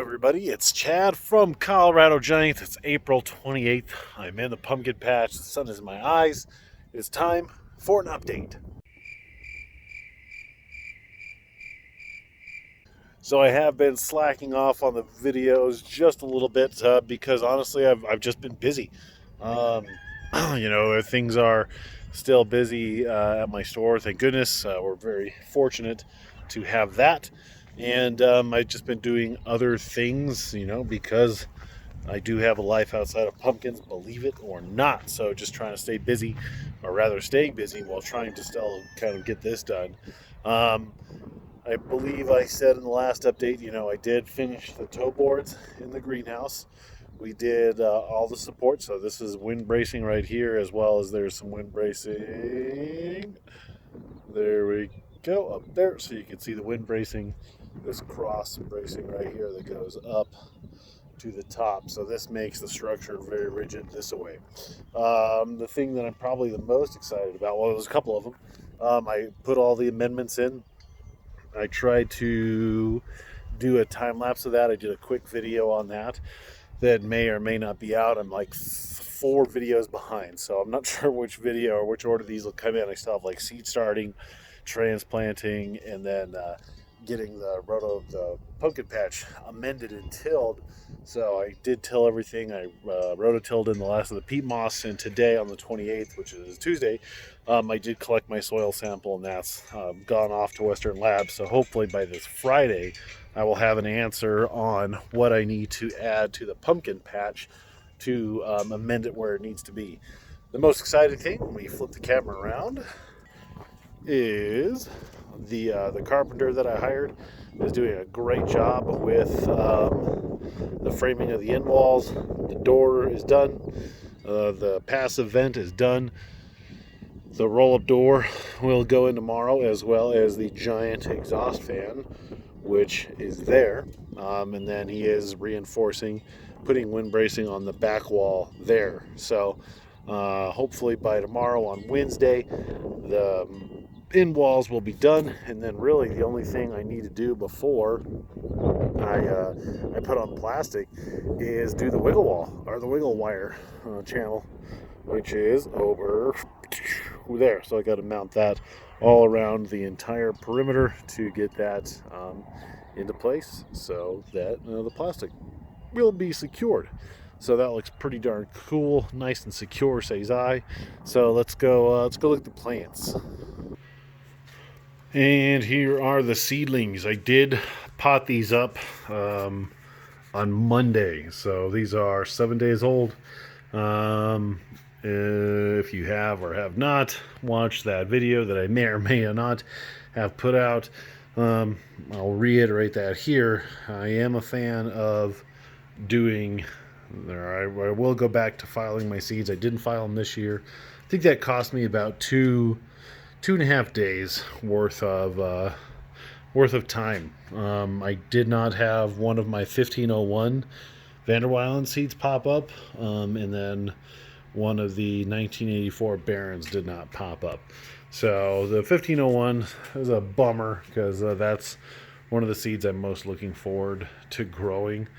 Everybody, it's Chad from Colorado Giant. It's April 28th. I'm in the pumpkin patch. The sun is in my eyes. It's time for an update. So I have been slacking off on the videos just a little bit because honestly, I've just been busy. Um, things are still busy at my store. Thank goodness. We're very fortunate to have that. And I've just been doing other things, because I do have a life outside of pumpkins, believe it or not. So just trying to stay busy, or rather staying busy while trying to still kind of get this done. Um, I believe I said in the last update, I did finish the toe boards in the greenhouse. We did all the support. So this is wind bracing right here, as well as there's some wind bracing. There we go, up there. So you can see the wind bracing, this cross bracing right here that goes up to the top. So this makes the structure very rigid this way. The thing that I'm probably the most excited about, well, there's a couple of them. I put all the amendments in. I tried to do a time lapse of that. I did a quick video on that may or may not be out. I'm like 4 videos behind, so I'm not sure which video or which order these will come in. I still have like seed starting, transplanting, and then getting the pumpkin patch amended and tilled. So I did till everything. I rototilled in the last of the peat moss, and today on the 28th, which is Tuesday, I did collect my soil sample, and that's gone off to Western Labs. So hopefully by this Friday, I will have an answer on what I need to add to the pumpkin patch to amend it where it needs to be. The most exciting thing, when we flip the camera around, is the carpenter that I hired is doing a great job with the framing of the end walls. The door is done. The passive vent is done. The roll-up door will go in tomorrow, as well as the giant exhaust fan, which is there. And then he is reinforcing, putting wind bracing on the back wall there. So hopefully by tomorrow on Wednesday, the end walls will be done, and then really the only thing I need to do before I put on plastic is do the wiggle wall, or the wiggle wire channel, which is over there. So I got to mount that all around the entire perimeter to get that into place, so that the plastic will be secured. So that looks pretty darn cool, nice and secure, says I. So let's go look at the plants. And here are the seedlings. I did pot these up on Monday. So these are 7 days old. If you have or have not watched that video that I may or may not have put out, I'll reiterate that here. I am a fan of doing I will go back to filing my seeds. I didn't file them this year. I think that cost me about 2.5 days worth of time. I did not have one of my 1501 Vanderweilen seeds pop up, and then one of the 1984 Barons did not pop up. So the 1501 is a bummer, because that's one of the seeds I'm most looking forward to growing.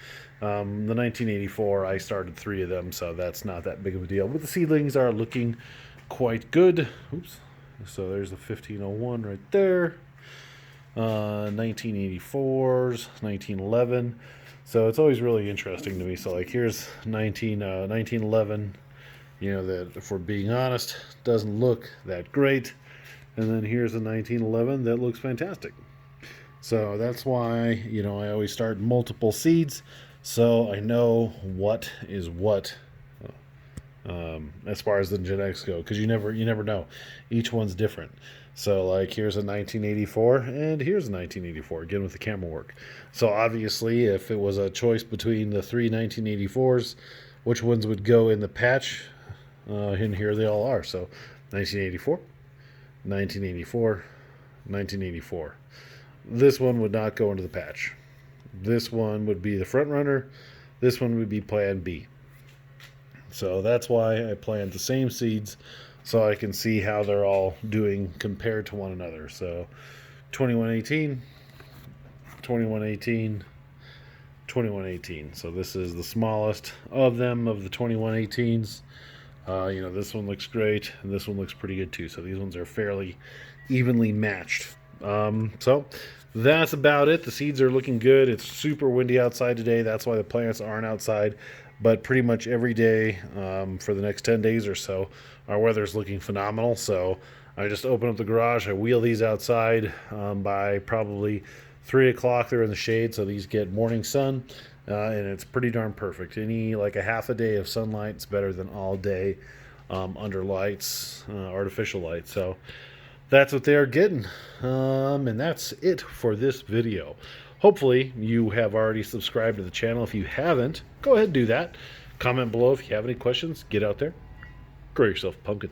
The 1984, I started 3 of them, so that's not that big of a deal. But the seedlings are looking quite good. Oops. So there's the 1501 right there. 1984s, 1911. So it's always really interesting to me. So like here's 1911. That, if we're being honest, doesn't look that great. And then here's a 1911 that looks fantastic. So that's why, I always start multiple seeds, so I know what is what as far as the genetics go, because you never know. Each one's different. So like here's a 1984 and here's a 1984, again with the camera work. So obviously if it was a choice between the 3 1984s, which ones would go in the patch, and here they all are. So 1984, 1984, 1984. This one would not go into the patch. This one would be the front runner. This one would be plan B. So that's why I plant the same seeds, so I can see how they're all doing compared to one another. So 2118, 2118, 2118. So this is the smallest of them, of the 2118s. This one looks great, and this one looks pretty good too. So these ones are fairly evenly matched. So that's about it. The seeds are looking good. It's super windy outside today. That's why the plants aren't outside. But pretty much every day for the next 10 days or so, our weather's looking phenomenal. So I just open up the garage. I wheel these outside by probably 3 o'clock. They're in the shade, so these get morning sun. And it's pretty darn perfect. Like a half a day of sunlight is better than all day under lights, artificial light. So that's what they're getting. And that's it for this video. Hopefully you have already subscribed to the channel. If you haven't, go ahead and do that. Comment below if you have any questions. Get out there. Grow yourself a pumpkin.